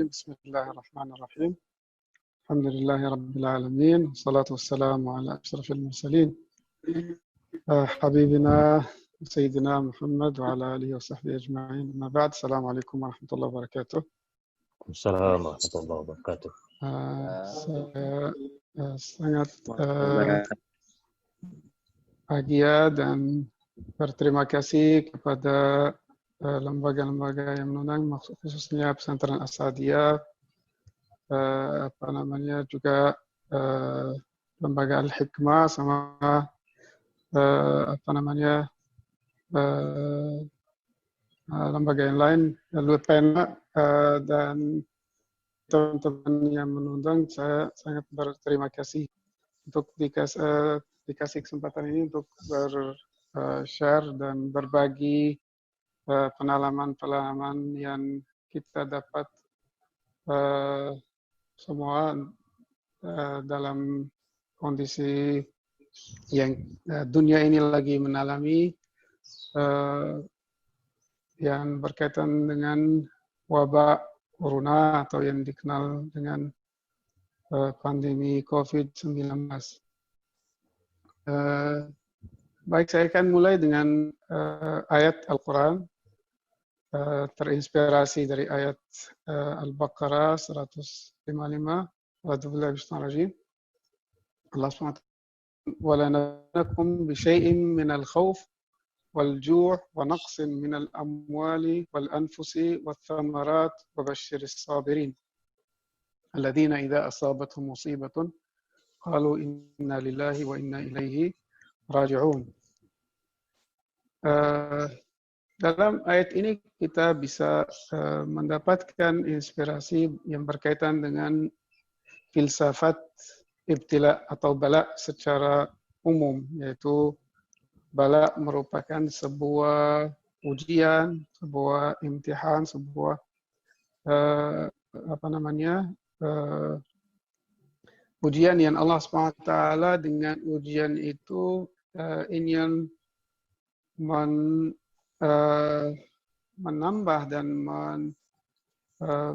بسم الله الرحمن الرحيم. الحمد لله رب العالمين، والصلاة والسلام على أشرف المرسلين حبيبنا سيدنا محمد وعلى آله وصحبه أجمعين. أما بعد، السلام عليكم ورحمة الله وبركاته. Assalamualaikum warahmatullahi wabarakatuh. Saya sangat bahagia dan berterima kasih kepada lembaga-lembaga yang mengundang, khususnya Pesantren As-Saadiyah, juga lembaga Al-Hikmah sama lembaga yang lain, Lutpena, dan teman-teman yang mengundang. Saya sangat berterima kasih untuk dikasih kesempatan ini untuk share dan berbagi pengalaman-pengalaman yang kita dapat semua dalam kondisi yang dunia ini lagi mengalami, yang berkaitan dengan wabak corona atau yang dikenal dengan pandemi COVID-19. Baik, saya akan mulai dengan ayat Al-Quran, terinspirasi dari ayat Al-Baqarah 155. Allah SWT, وَلَنَبْلُوَنَّكُمْ بِشَيْءٍ مِنَ الْخَوْفِ وَالْجُوعِ وَنَقْصٍ مِنَ الْأَمْوَالِ وَالْأَنْفُسِ وَالثَّمَرَاتِ وَبَشِّرِ الصَّابِرِينَ الَّذِينَ إِذَا أَصَابَتْهُمْ مُصِيبَةٌ قَالُوا إِنَّا لِلَّهِ وَإِنَّا إِلَيْهِ راجعون. Dalam ayat ini kita bisa mendapatkan inspirasi yang berkaitan dengan filsafat ibtila atau bala secara umum, yaitu bala merupakan sebuah ujian, sebuah imtihan, sebuah ujian yang Allah SWT dengan ujian itu ingin menambah dan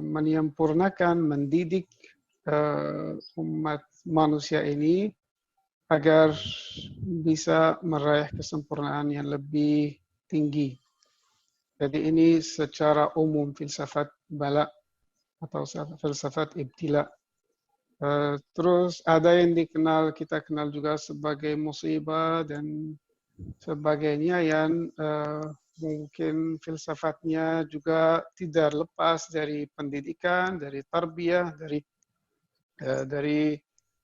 menyempurnakan, mendidik umat manusia ini agar bisa meraih kesempurnaan yang lebih tinggi. Jadi ini secara umum filsafat bala atau filsafat ibtila. Terus ada yang kita kenal juga sebagai musibah dan sebagainya, yang mungkin filsafatnya juga tidak lepas dari pendidikan, dari tarbiyah, dari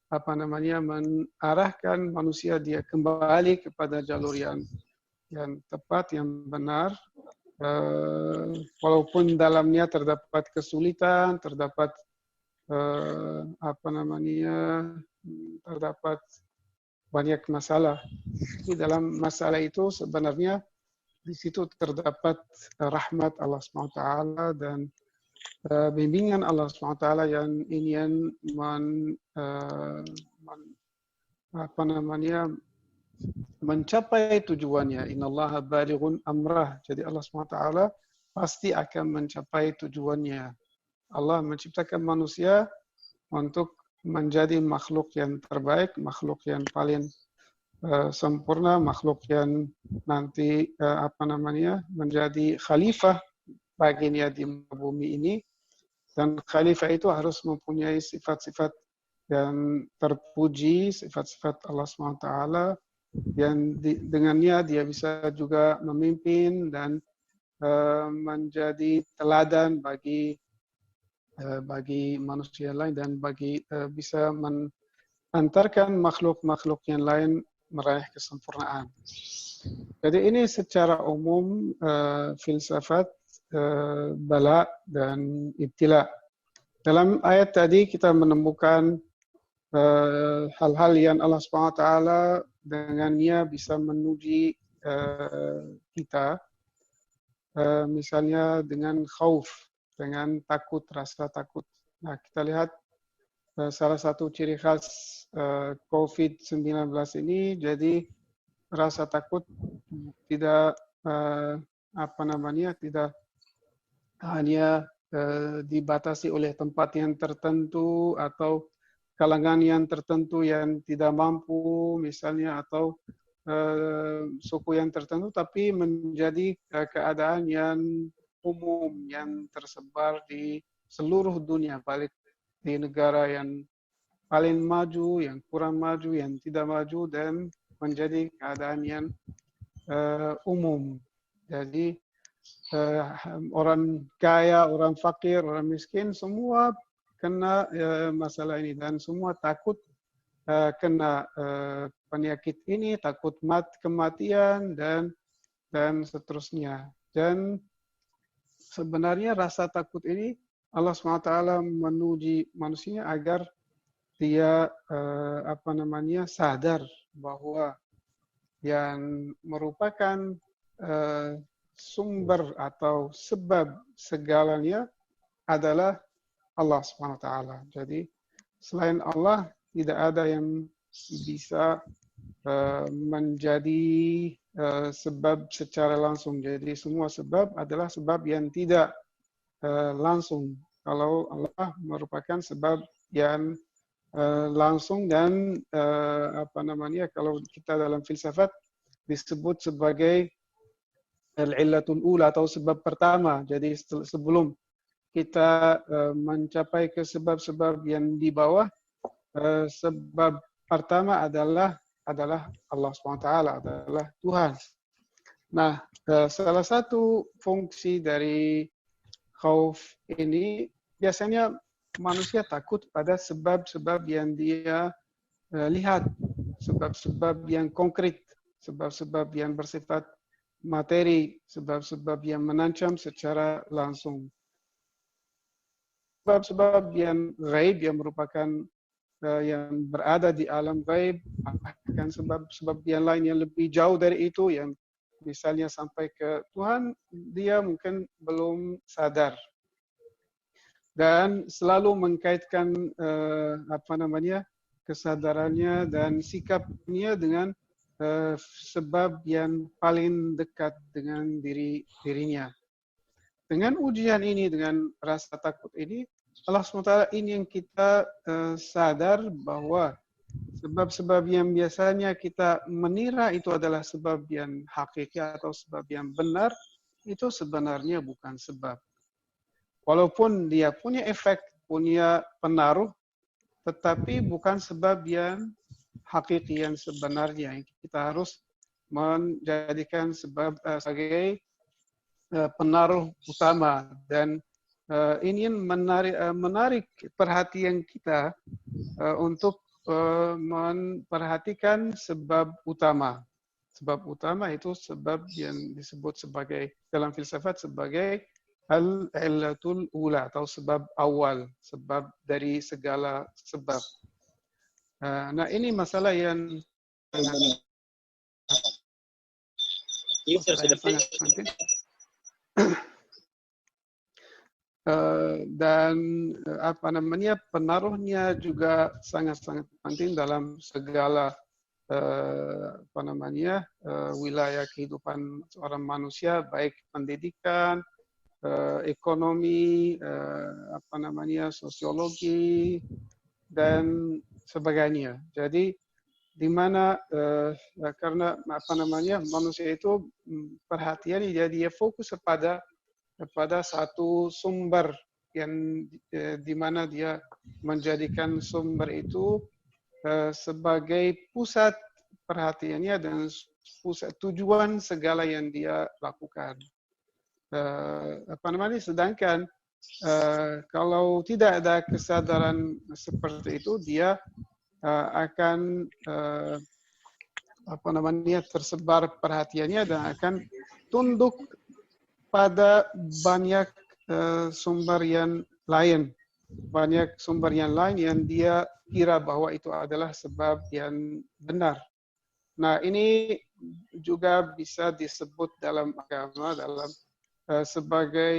mengarahkan manusia dia kembali kepada jalur yang tepat, yang benar, walaupun dalamnya terdapat kesulitan, terdapat terdapat banyak masalah. Di dalam masalah itu sebenarnya di situ terdapat rahmat Allah SWT dan bimbingan Allah SWT yang ingin mencapai tujuannya. Innallaha balighun amrah. Jadi Allah SWT pasti akan mencapai tujuannya. Allah menciptakan manusia untuk menjadi makhluk yang terbaik, makhluk yang paling sempurna, makhluk yang nanti menjadi khalifah baginya di bumi ini. Dan khalifah itu harus mempunyai sifat-sifat yang terpuji, sifat-sifat Allah SWT yang dengannya dia bisa juga memimpin dan menjadi teladan bagi manusia lain dan bisa mengantarkan makhluk-makhluk yang lain meraih kesempurnaan. Jadi ini secara umum filsafat bala dan ibtila. Dalam ayat tadi kita menemukan hal-hal yang Allah SWT dengannya bisa menuji kita, misalnya dengan khauf, dengan takut, rasa takut. Nah, kita lihat salah satu ciri khas COVID-19 ini, jadi rasa takut tidak tidak hanya dibatasi oleh tempat yang tertentu atau kalangan yang tertentu yang tidak mampu misalnya, atau suku yang tertentu, tapi menjadi keadaan yang umum yang tersebar di seluruh dunia, baik di negara yang paling maju, yang kurang maju, yang tidak maju, dan menjadi keadaan yang umum. Jadi orang kaya, orang fakir, orang miskin, semua kena masalah ini, dan semua takut kena penyakit ini, takut kematian, dan seterusnya. Dan sebenarnya rasa takut ini Allah SWT menuji manusia agar dia sadar bahwa yang merupakan sumber atau sebab segalanya adalah Allah SWT. Jadi selain Allah tidak ada yang bisa menjadi sebab secara langsung. Jadi semua sebab adalah sebab yang tidak langsung. Kalau Allah merupakan sebab yang langsung, dan kalau kita dalam filsafat disebut sebagai al-illatul ula atau sebab pertama. Jadi sebelum kita mencapai ke sebab-sebab yang di bawah, sebab pertama adalah Allah SWT, adalah Tuhan. Nah, salah satu fungsi dari khauf ini, biasanya manusia takut pada sebab-sebab yang dia lihat, sebab-sebab yang konkret, sebab-sebab yang bersifat materi, sebab-sebab yang menancap secara langsung. Sebab-sebab yang gaib, yang merupakan yang berada di alam gaib, bahkan sebab-sebab yang lain yang lebih jauh dari itu, yang misalnya sampai ke Tuhan, dia mungkin belum sadar. Dan selalu mengkaitkan kesadarannya dan sikapnya dengan sebab yang paling dekat dengan dirinya. Dengan ujian ini, dengan rasa takut ini, Allah SWT ingin kita sadar bahwa sebab-sebab yang biasanya kita menira itu adalah sebab yang hakiki atau sebab yang benar, itu sebenarnya bukan sebab. Walaupun dia punya efek, punya pengaruh, tetapi bukan sebab yang hakiki, yang sebenarnya. Kita harus menjadikan sebab sebagai pengaruh utama, dan ingin menarik perhatian kita untuk memperhatikan sebab utama. Sebab utama itu sebab yang disebut sebagai dalam filsafat sebagai al-illatul ula atau sebab awal, sebab dari segala sebab. Nah, ini masalah yang sangat penting. Dan pengaruhnya juga sangat-sangat penting dalam segala wilayah kehidupan seorang manusia, baik pendidikan, ekonomi, sosiologi, dan sebagainya. Jadi di mana karena manusia itu perhatian dia fokus kepada satu sumber yang di mana dia menjadikan sumber itu sebagai pusat perhatiannya dan pusat tujuan segala yang dia lakukan. Sedangkan kalau tidak ada kesadaran seperti itu, dia akan tersebar perhatiannya dan akan tunduk pada banyak sumber yang lain, yang dia kira bahwa itu adalah sebab yang benar. Nah, ini juga bisa disebut dalam agama sebagai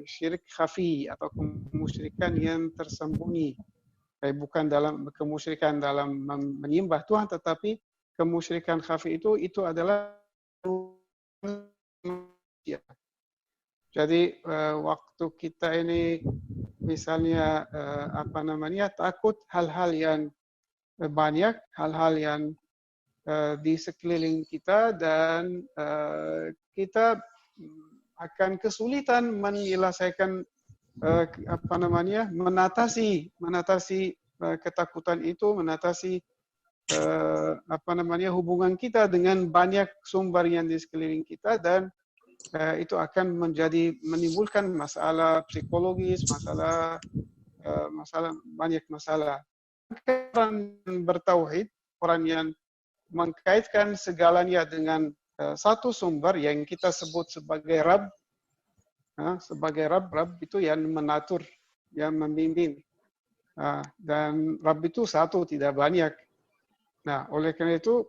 syirik khafi atau kemusyrikan yang tersembunyi. Bukan dalam kemusyrikan dalam menyembah Tuhan, tetapi kemusyrikan khafi itu adalah manusia. Jadi waktu kita ini misalnya takut hal-hal yang banyak, hal-hal yang di sekeliling kita, dan kita akan kesulitan menyelesaikan mengatasi ketakutan itu, mengatasi hubungan kita dengan banyak sumber yang di sekeliling kita, dan itu akan menimbulkan masalah psikologis, banyak masalah. Orang yang bertauhid, orang yang mengkaitkan segalanya dengan satu sumber yang kita sebut sebagai Rabb, Rabb itu yang mengatur, yang membimbing. Dan Rabb itu satu, tidak banyak. Nah, oleh karena itu,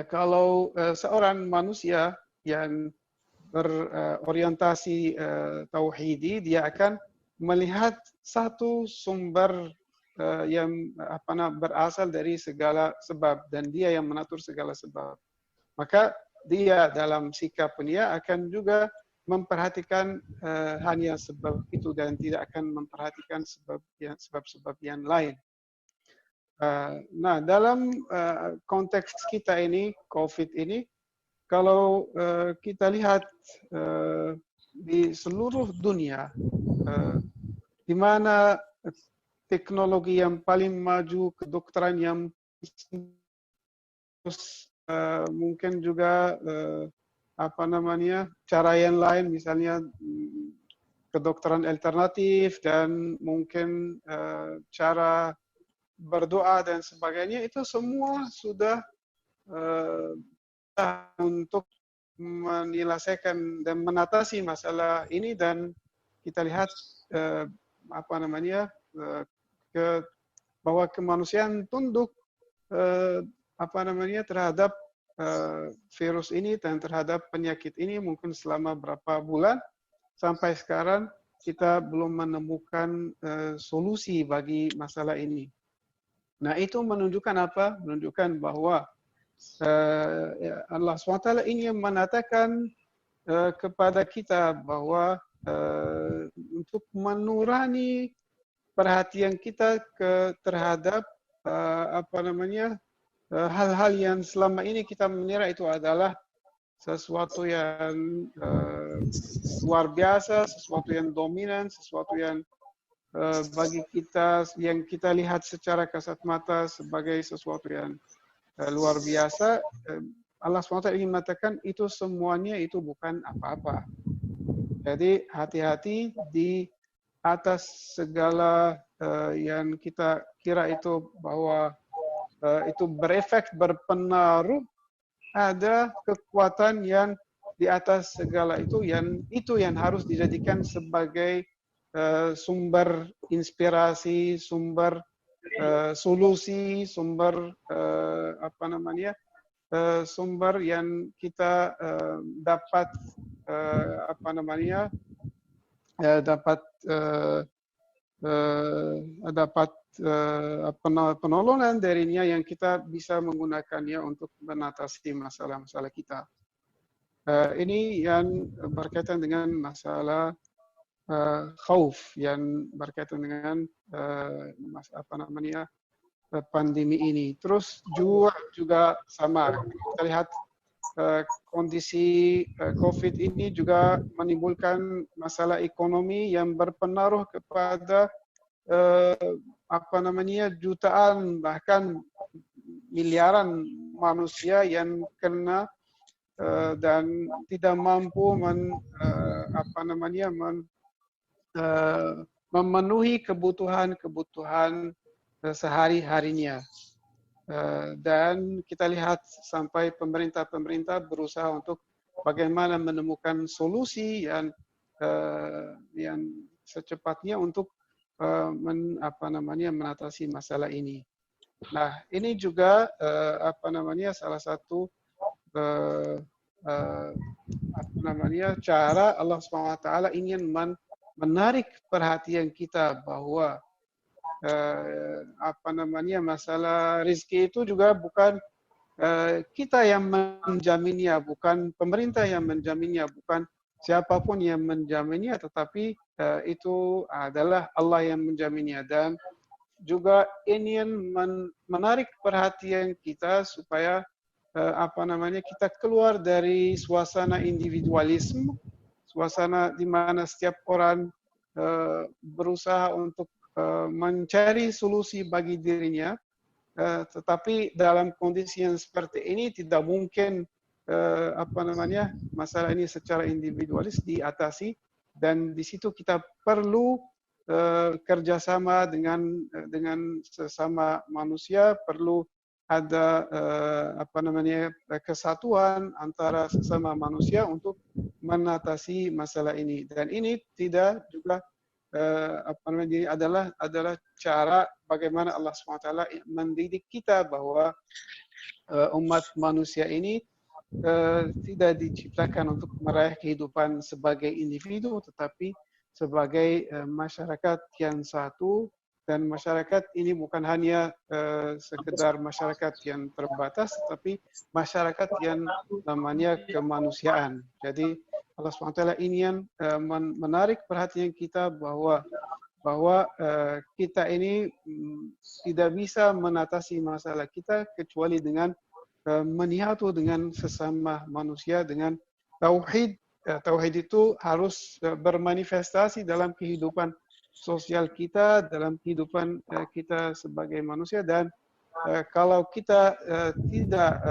kalau seorang manusia yang berorientasi tauhidi, dia akan melihat satu sumber yang berasal dari segala sebab, dan dia yang mengatur segala sebab. Maka dia dalam sikapnya akan juga memperhatikan hanya sebab itu dan tidak akan memperhatikan sebab-sebab yang lain. Nah, dalam konteks kita ini, COVID ini, kalau kita lihat di seluruh dunia, di mana teknologi yang paling maju, kedokteran yang mungkin juga cara yang lain, misalnya kedokteran alternatif dan mungkin cara berdoa dan sebagainya, itu semua sudah untuk menyelesaikan dan mengatasi masalah ini, dan kita lihat bahwa kemanusiaan tunduk terhadap virus ini dan terhadap penyakit ini mungkin selama berapa bulan. Sampai sekarang kita belum menemukan solusi bagi masalah ini. Nah, itu menunjukkan apa? Menunjukkan bahwa Allah SWT ingin mengatakan kepada kita bahwa untuk menurani perhatian kita terhadap hal-hal yang selama ini kita mengira itu adalah sesuatu yang luar biasa, sesuatu yang dominan, sesuatu yang bagi kita yang kita lihat secara kasat mata sebagai sesuatu yang luar biasa. Allah SWT ingin mengatakan itu semuanya itu bukan apa-apa. Jadi hati-hati di atas segala yang kita kira itu bahwa itu berefek, berpengaruh, ada kekuatan yang di atas segala itu yang harus dijadikan sebagai sumber inspirasi, sumber solusi, sumber sumber yang kita dapat penolongan darinya, yang kita bisa menggunakannya untuk mengatasi masalah-masalah kita. Ini yang berkaitan dengan masalah khauf, yang berkaitan dengan pandemi ini. Terus juga sama, kita lihat kondisi COVID ini juga menimbulkan masalah ekonomi yang berpengaruh kepada jutaan bahkan miliaran manusia yang kena dan tidak mampu memenuhi kebutuhan sehari-harinya. Dan kita lihat sampai pemerintah berusaha untuk bagaimana menemukan solusi yang secepatnya untuk mengatasi masalah ini. Nah, ini juga salah satu cara Allah SWT ingin menarik perhatian kita bahwa masalah rezeki itu juga bukan kita yang menjaminnya, bukan pemerintah yang menjaminnya, bukan siapapun yang menjaminnya, tetapi itu adalah Allah yang menjaminnya. Dan juga ingin menarik perhatian kita supaya kita keluar dari suasana individualisme, suasana di mana setiap orang berusaha untuk mencari solusi bagi dirinya, tetapi dalam kondisi yang seperti ini tidak mungkin masalah ini secara individualis diatasi, dan di situ kita perlu kerjasama dengan sesama manusia, perlu ada kesatuan antara sesama manusia untuk mengatasi masalah ini. Dan ini tidak juga adalah cara bagaimana Allah SWT mendidik kita bahwa umat manusia ini tidak diciptakan untuk meraih kehidupan sebagai individu, tetapi sebagai masyarakat yang satu. Dan masyarakat ini bukan hanya sekedar masyarakat yang terbatas, tetapi masyarakat yang namanya kemanusiaan. Jadi Allah SWT ingin menarik perhatian kita bahwa kita ini tidak bisa menatasi masalah kita kecuali dengan menyatu dengan sesama manusia, dengan tauhid. Tauhid itu harus bermanifestasi dalam kehidupan sosial kita, dalam kehidupan kita sebagai manusia. Dan kalau kita tidak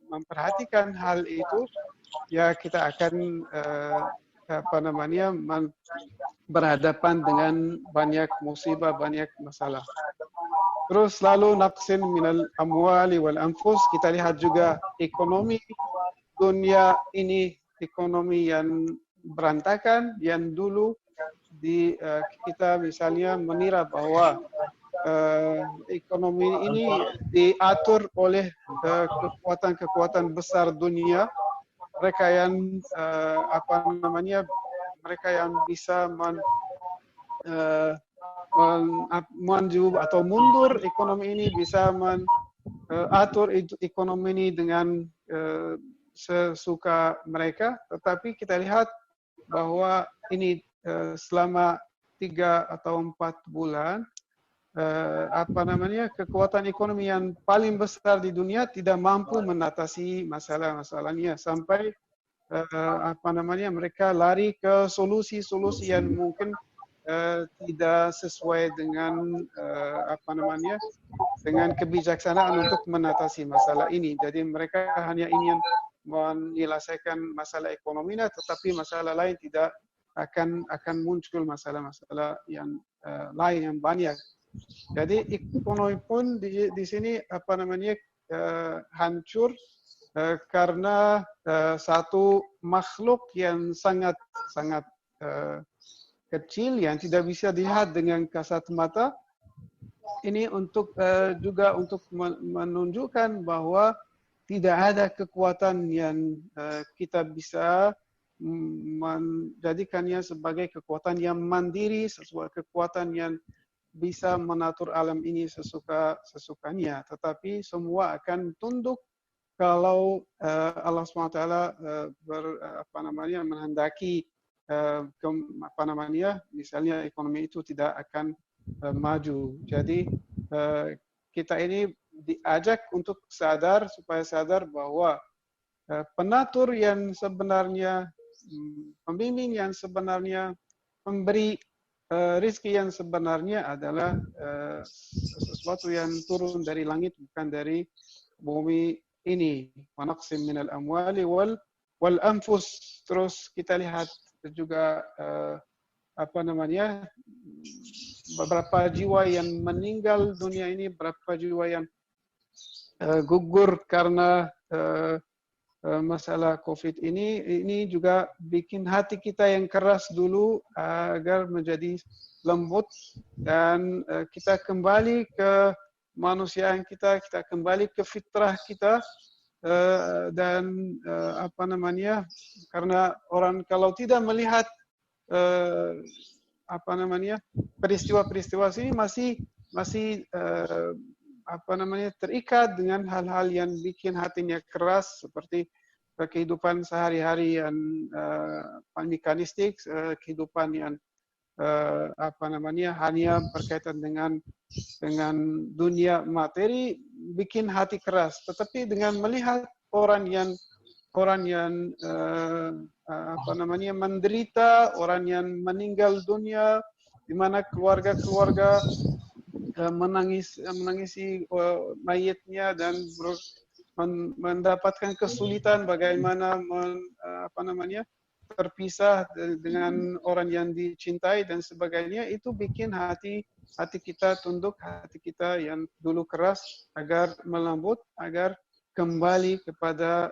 memperhatikan hal itu, ya kita akan berhadapan dengan banyak musibah, banyak masalah. Terus lalu naqsin minal amwali wal anfus, kita lihat juga ekonomi dunia ini, ekonomi yang berantakan, yang dulu kita misalnya mengira bahwa ekonomi ini diatur oleh kekuatan-kekuatan besar dunia, mereka yang mereka yang bisa maju atau mundur ekonomi ini, bisa mengatur ekonomi ini dengan sesuka mereka. Tetapi kita lihat bahwa ini selama 3 atau 4 bulan kekuatan ekonomi yang paling besar di dunia tidak mampu menatasi masalah-masalahnya, sampai mereka lari ke solusi-solusi yang mungkin tidak sesuai dengan dengan kebijaksanaan untuk menatasi masalah ini. Jadi mereka hanya ingin menyelesaikan masalah ekonominya, tetapi masalah lain tidak akan muncul, masalah-masalah yang lain yang banyak. Jadi ekonomi pun di sini hancur karena satu makhluk yang sangat kecil yang tidak bisa dilihat dengan kasat mata. Ini juga untuk menunjukkan bahwa tidak ada kekuatan yang kita bisa menjadikannya sebagai kekuatan yang mandiri, sesuatu kekuatan yang bisa mengatur alam ini sesukanya. Tetapi semua akan tunduk kalau Allah SWT menghendaki misalnya ekonomi itu tidak akan maju. Jadi kita ini diajak untuk supaya sadar bahwa penatur yang sebenarnya, pembimbing yang sebenarnya, pemberi rezeki yang sebenarnya adalah sesuatu yang turun dari langit, bukan dari bumi ini. Wa naqsim minal amwali wal anfus. Terus kita lihat juga beberapa jiwa yang meninggal dunia ini, berapa jiwa yang gugur karena masalah COVID ini juga bikin hati kita yang keras dulu agar menjadi lembut, dan kita kembali ke manusiaan kita kembali ke fitrah kita. Dan karena orang kalau tidak melihat peristiwa-peristiwa ini masih terikat dengan hal-hal yang bikin hatinya keras, seperti kehidupan sehari-hari yang mekanistik, kehidupan yang hanya berkaitan dengan dunia materi, bikin hati keras. Tetapi dengan melihat orang yang menderita, orang yang meninggal dunia, di mana keluarga-keluarga menangisi mayatnya dan mendapatkan kesulitan bagaimana terpisah dengan orang yang dicintai dan sebagainya, itu bikin hati kita tunduk, hati kita yang dulu keras agar melembut, agar kembali kepada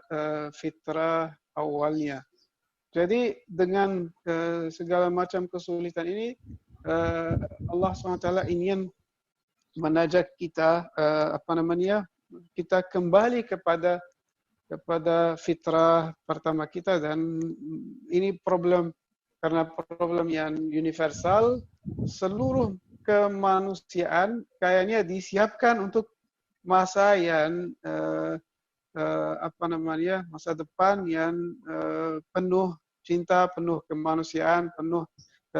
fitrah awalnya. Jadi dengan segala macam kesulitan ini, Allah SWT ingin mengajak kita kita kembali kepada fitrah pertama kita, dan ini karena problem yang universal. Seluruh kemanusiaan kayaknya disiapkan untuk masa yang masa depan yang penuh cinta, penuh kemanusiaan, penuh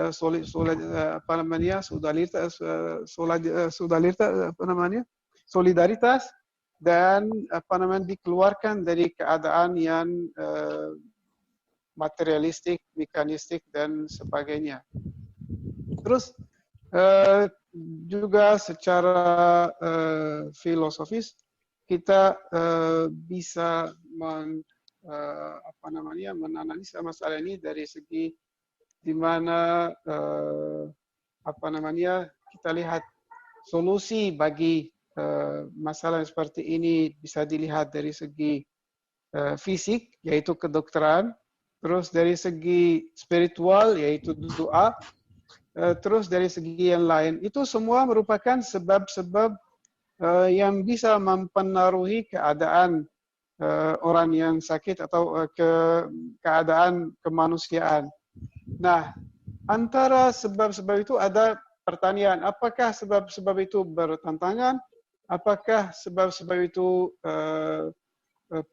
solidaritas, dan dikeluarkan dari keadaan yang materialistik, mekanistik dan sebagainya. Terus juga secara filosofis kita bisa menganalisa masalah ini dari segi di mana kita lihat solusi bagi masalah seperti ini bisa dilihat dari segi fisik, yaitu kedokteran, terus dari segi spiritual, yaitu doa, terus dari segi yang lain. Itu semua merupakan sebab-sebab yang bisa mempengaruhi keadaan orang yang sakit atau keadaan kemanusiaan. Nah, antara sebab-sebab itu ada pertanyaan, apakah sebab-sebab itu bertentangan? Apakah sebab-sebab itu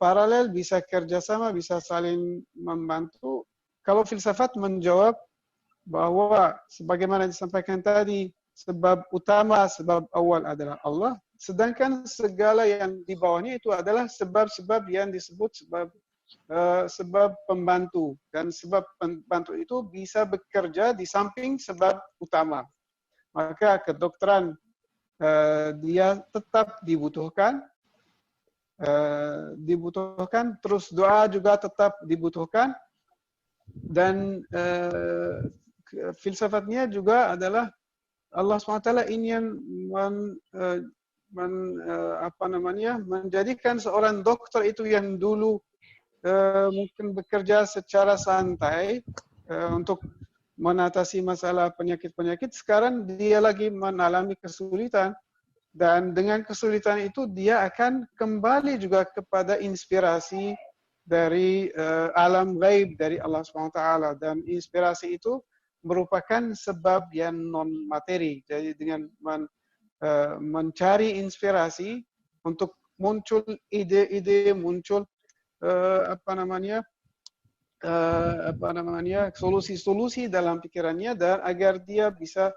paralel, bisa kerjasama, bisa saling membantu? Kalau filsafat menjawab bahwa sebagaimana disampaikan tadi, sebab utama, sebab awal adalah Allah, sedangkan segala yang di bawahnya itu adalah sebab-sebab yang disebut sebab pembantu, dan sebab pembantu itu bisa bekerja di samping sebab utama. Maka kedokteran dia tetap dibutuhkan, terus doa juga tetap dibutuhkan, dan filsafatnya juga adalah Allah SWT ingin menjadikan seorang dokter itu yang dulu mungkin bekerja secara santai untuk mengatasi masalah penyakit-penyakit, sekarang dia lagi mengalami kesulitan, dan dengan kesulitan itu dia akan kembali juga kepada inspirasi dari alam gaib dari Allah SWT, dan inspirasi itu merupakan sebab yang non materi. Jadi dengan mencari inspirasi untuk muncul ide-ide, muncul solusi-solusi dalam pikirannya, dan agar dia bisa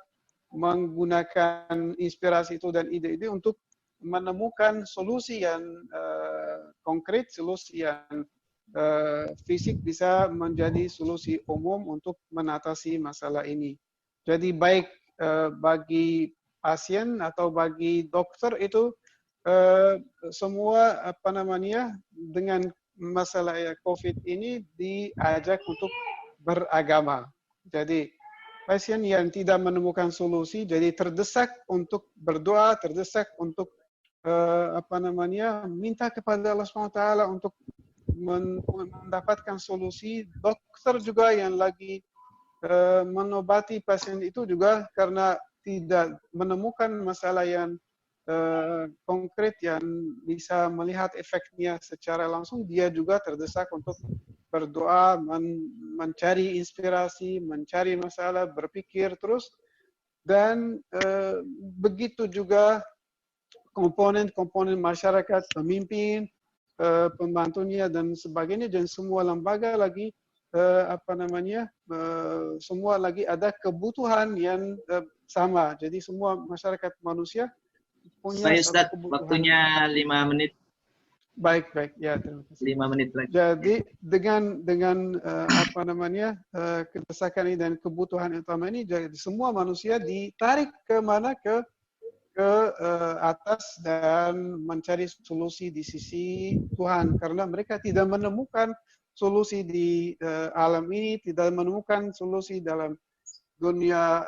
menggunakan inspirasi itu dan ide-ide untuk menemukan solusi yang konkret, solusi yang fisik, bisa menjadi solusi umum untuk mengatasi masalah ini. Jadi baik bagi pasien atau bagi dokter itu semua dengan masalah COVID ini diajak untuk beragama. Jadi pasien yang tidak menemukan solusi jadi terdesak untuk berdoa, terdesak untuk minta kepada Allah SWT untuk mendapatkan solusi. Dokter juga yang lagi mengobati pasien itu juga karena tidak menemukan masalah yang konkret yang bisa melihat efeknya secara langsung, dia juga terdesak untuk berdoa, mencari inspirasi, mencari masalah, berpikir terus, dan begitu juga komponen-komponen masyarakat, pemimpin, pembantunya dan sebagainya, dan semua lembaga lagi semua lagi ada kebutuhan yang sama. Jadi semua masyarakat manusia punya Baik satu Ustaz, kebutuhan. waktunya 5 menit. Baik, ya, terima kasih. 5 menit lagi. Jadi dengan kedesakan ini dan kebutuhan utama ini, jadi semua manusia ditarik ke mana, ke atas dan mencari solusi di sisi Tuhan, karena mereka tidak menemukan solusi di alam ini, tidak menemukan solusi dalam dunia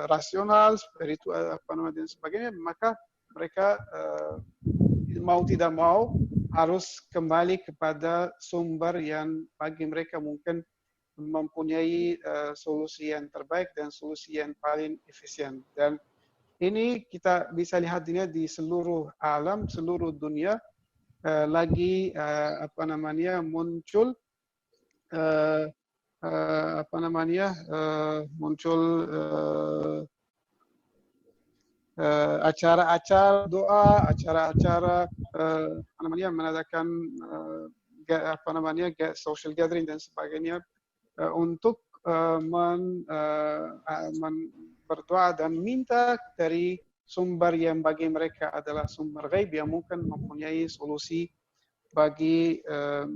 rasional, spiritual dan sebagainya, maka mereka mau tidak mau harus kembali kepada sumber yang bagi mereka mungkin mempunyai solusi yang terbaik dan solusi yang paling efisien. Dan ini kita bisa lihat di seluruh alam, seluruh dunia lagi muncul acara-acara doa, acara-acara mengadakan social gathering dan sebagainya untuk berdoa dan minta dari sumber yang bagi mereka adalah sumber gaib yang mungkin mempunyai solusi bagi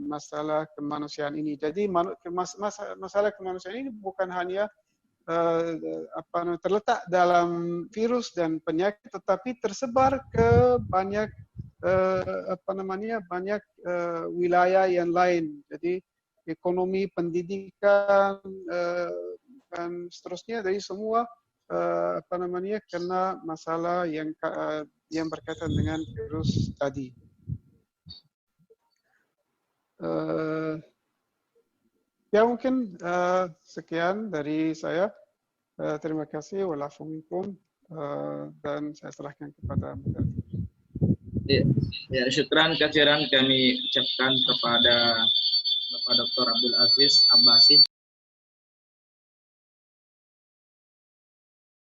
masalah kemanusiaan ini. Jadi masalah kemanusiaan ini bukan hanya terletak dalam virus dan penyakit, tetapi tersebar ke banyak banyak wilayah yang lain. Jadi ekonomi, pendidikan dan seterusnya, dari semua kena masalah yang berkaitan dengan virus tadi. Ya mungkin sekian dari saya. Terima kasih. Walafuminkum. Dan saya serahkan kepada moderator. Ya, syukran kasiran kami ucapkan kepada Bapak Dr. Abdul Aziz Abbasi